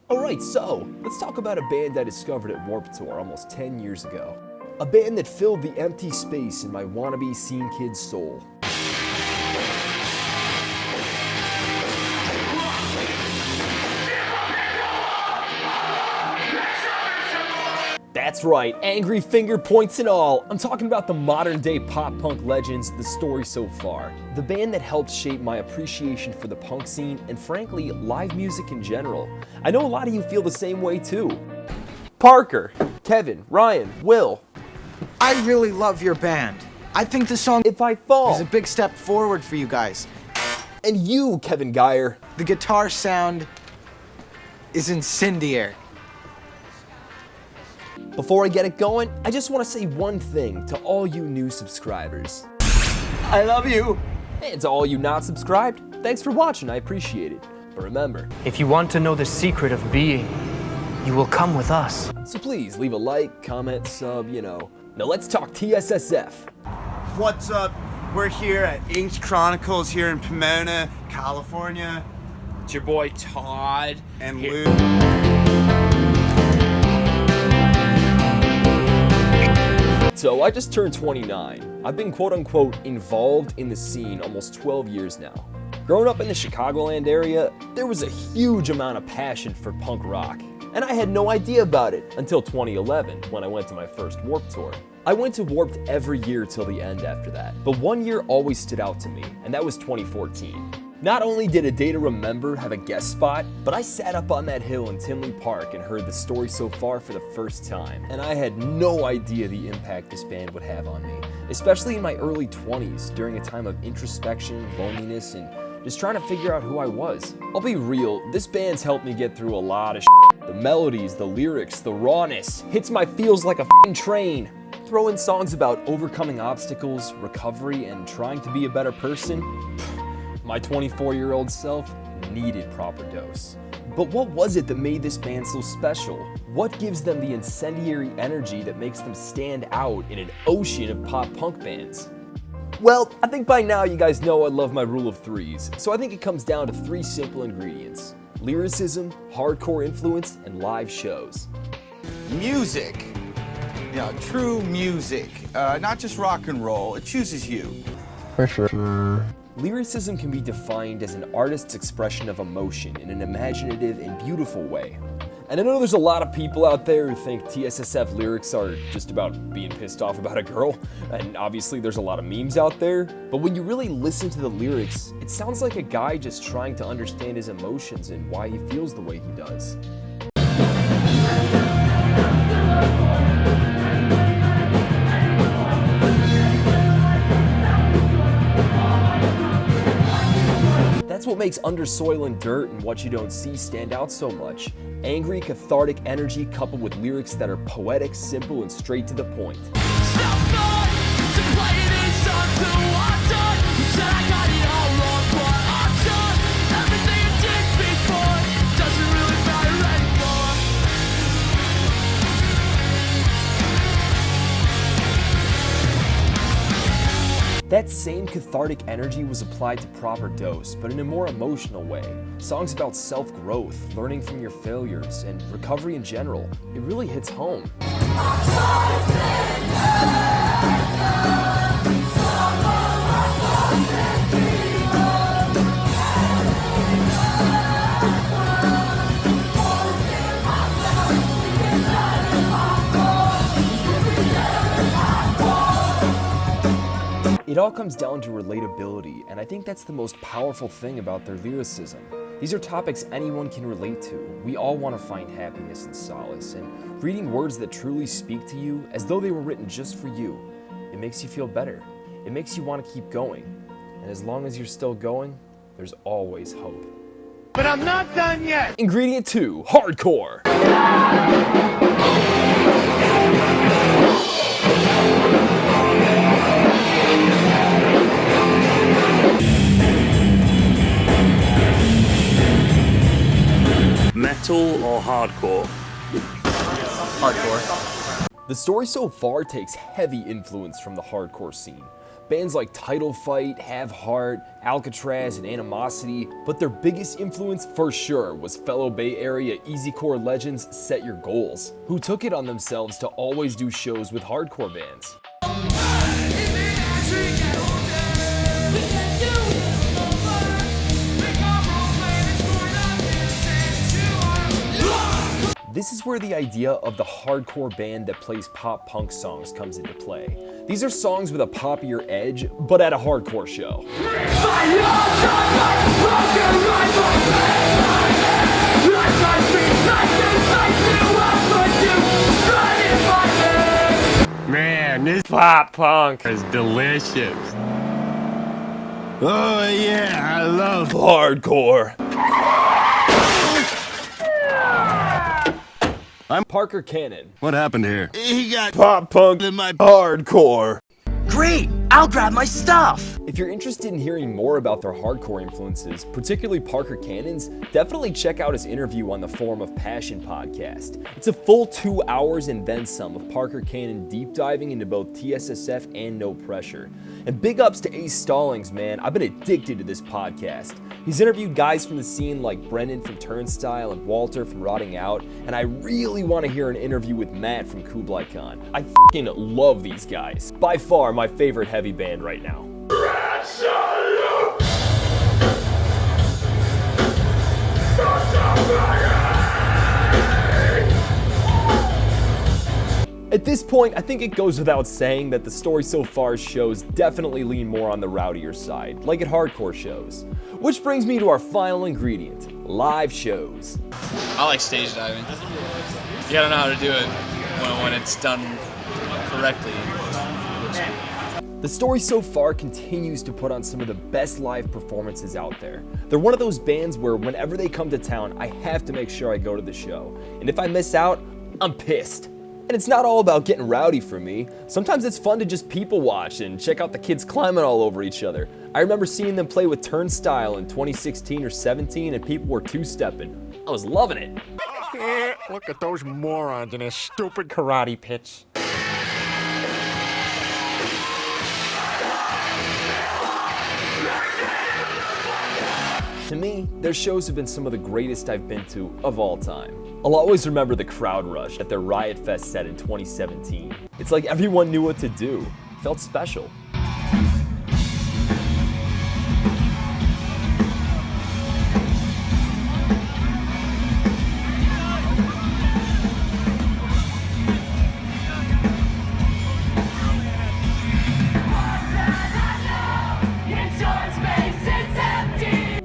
Alright, so let's talk about a band I discovered at Warped Tour almost 10 years ago. A band that filled the empty space in my wannabe scene kid's soul. That's right, angry finger points and all. I'm talking about the modern day pop punk legends, The Story So Far. The band that helped shape my appreciation for the punk scene and frankly, live music in general. I know a lot of you feel the same way too. Parker, Kevin, Ryan, Will. I really love your band. I think the song If I Fall is a big step forward for you guys. And you, Kevin Geyer. The guitar sound is incendiary. Before I get it going, I just want to say one thing to all you new subscribers. I love you. And to all you not subscribed, thanks for watching, I appreciate it. But remember, if you want to know the secret of being, you will come with us. So please leave a like, comment, sub, you know. Now let's talk TSSF. What's up? We're here at Inked Chronicles here in Pomona, California. It's your boy Todd And here. Luke. So I just turned 29. I've been quote unquote involved in the scene almost 12 years now. Growing up in the Chicagoland area, there was a huge amount of passion for punk rock. And I had no idea about it until 2011 when I went to my first Warped Tour. I went to Warped every year till the end after that, but one year always stood out to me, and that was 2014. Not only did A Day to Remember have a guest spot, but I sat up on that hill in Tinley Park and heard The Story So Far for the first time, and I had no idea the impact this band would have on me, especially in my early 20s during a time of introspection, loneliness, and just trying to figure out who I was. I'll be real, this band's helped me get through a lot of shit. The melodies, the lyrics, the rawness, hits my feels like a f***ing train. Throw in songs about overcoming obstacles, recovery, and trying to be a better person. My 24-year-old self needed proper dose. But what was it that made this band so special? What gives them the incendiary energy that makes them stand out in an ocean of pop punk bands? Well, I think by now you guys know I love my rule of threes, so I think it comes down to three simple ingredients: lyricism, hardcore influence, and live shows. Music. True music. Not just rock and roll. It chooses you. For sure. Lyricism can be defined as an artist's expression of emotion in an imaginative and beautiful way. And I know there's a lot of people out there who think TSSF lyrics are just about being pissed off about a girl, and obviously there's a lot of memes out there, but when you really listen to the lyrics, it sounds like a guy just trying to understand his emotions and why he feels the way he does. That's what makes Under Soil and Dirt and What You Don't See stand out so much. Angry, cathartic energy coupled with lyrics that are poetic, simple, and straight to the point. That same cathartic energy was applied to Proper Dose, but in a more emotional way. Songs about self-growth, learning from your failures, and recovery in general. It really hits home. It all comes down to relatability, and I think that's the most powerful thing about their lyricism. These are topics anyone can relate to. We all want to find happiness and solace, and reading words that truly speak to you as though they were written just for you, it makes you feel better. It makes you want to keep going. And as long as you're still going, there's always hope. But I'm not done yet! Ingredient 2, hardcore. Metal or hardcore? Hardcore. The Story So Far takes heavy influence from the hardcore scene, Bands like Title Fight, Have Heart, Alcatraz, and Animosity, but their biggest influence for sure was fellow Bay Area easycore legends Set Your Goals, who took it on themselves to always do shows with hardcore bands. This is where the idea of the hardcore band that plays pop punk songs comes into play. These are songs with a poppier edge, but at a hardcore show. Man, this pop punk is delicious. Oh yeah, I love Hardcore. I'm Parker Cannon. What happened here? He got Pop punk in my hardcore. Great! I'll grab my stuff! If you're interested in hearing more about their hardcore influences, particularly Parker Cannon's, definitely check out his interview on the Forum of Passion podcast. It's a full 2 hours and then some of Parker Cannon deep diving into both TSSF and No Pressure. And big ups to Ace Stallings, man. I've been addicted to this podcast. He's interviewed guys from the scene like Brendan from Turnstile and Walter from Rotting Out, and I really want to hear an interview with Matt from Kublai Khan. I fucking love these guys. By far my favorite heavy band right now. At this point, I think it goes without saying that the Story So Far's shows definitely lean more on the rowdier side, like at hardcore shows. Which brings me to our final ingredient, live shows. I like stage diving. You gotta know how to do it when it's done correctly. The Story So Far continues to put on some of the best live performances out there. They're one of those bands where whenever they come to town, I have to make sure I go to the show. And if I miss out, I'm pissed. And it's not all about getting rowdy for me. Sometimes it's fun to just people watch and check out the kids climbing all over each other. I remember seeing them play with Turnstile in 2016 or 17 and people were two-stepping. I was loving it. Look at those morons in their stupid karate pits. To me, their shows have been some of the greatest I've been to of all time. I'll always remember the crowd rush at their Riot Fest set in 2017. It's like everyone knew what to do. It felt special.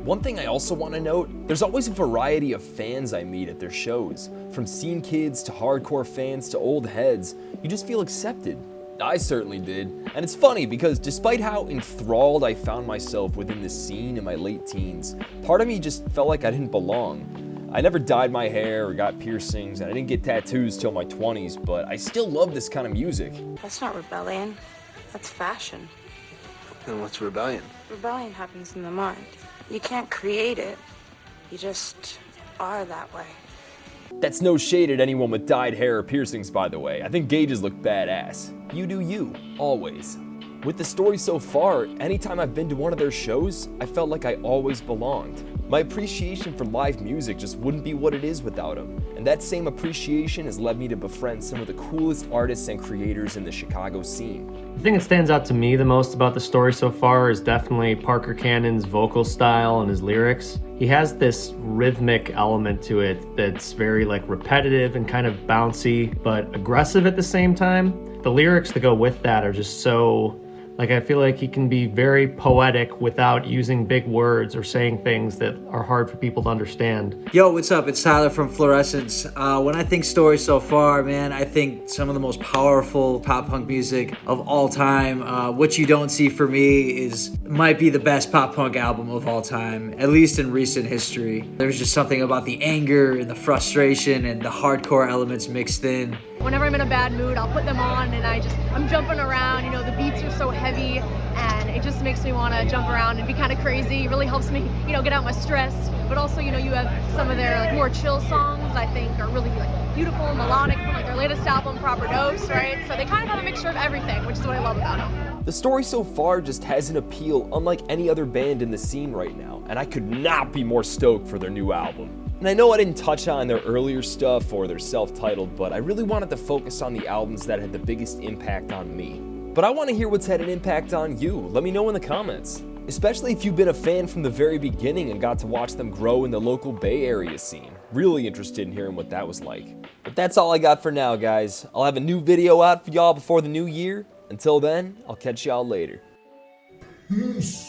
One thing I also want to note, there's always a variety of fans I meet at their shows. From scene kids to hardcore fans to old heads, you just feel accepted. I certainly did. And it's funny because despite how enthralled I found myself within the scene in my late teens, part of me just felt like I didn't belong. I never dyed my hair or got piercings, and I didn't get tattoos till my 20s, but I still love this kind of music. That's not rebellion. That's fashion. Then what's rebellion? Rebellion happens in the mind. You can't create it. You just are that way. That's no shade at anyone with dyed hair or piercings, by the way. I think gauges look badass. You do you, always. With the Story So Far, anytime I've been to one of their shows, I felt like I always belonged. My appreciation for live music just wouldn't be what it is without them. And that same appreciation has led me to befriend some of the coolest artists and creators in the Chicago scene. The thing that stands out to me the most about the Story So Far is definitely Parker Cannon's vocal style and his lyrics. He has this rhythmic element to it that's very repetitive and kind of bouncy, but aggressive at the same time. The lyrics that go with that are just so, I feel like he can be very poetic without using big words or saying things that are hard for people to understand. Yo, what's up? It's Tyler from Fluorescents. When I think Story So Far, man, I think some of the most powerful pop punk music of all time. What You Don't See For Me might be the best pop punk album of all time, at least in recent history. There's just something about the anger and the frustration and the hardcore elements mixed in. Whenever I'm in a bad mood, I'll put them on and I'm jumping around, you know, the beats are so heavy and it just makes me want to jump around and be kind of crazy. It really helps me, you know, get out my stress. But also, you know, you have some of their like more chill songs that I think are really like beautiful and melodic from like their latest album, Proper Dose, right? So they kind of have a mixture of everything, which is what I love about them. The story so far just has an appeal unlike any other band in the scene right now, and I could not be more stoked for their new album. And I know I didn't touch on their earlier stuff or their self-titled, but I really wanted to focus on the albums that had the biggest impact on me. But I want to hear what's had an impact on you. Let me know in the comments. Especially if you've been a fan from the very beginning and got to watch them grow in the local Bay Area scene. Really interested in hearing what that was like. But that's all I got for now, guys. I'll have a new video out for y'all before the new year. Until then, I'll catch y'all later. Peace.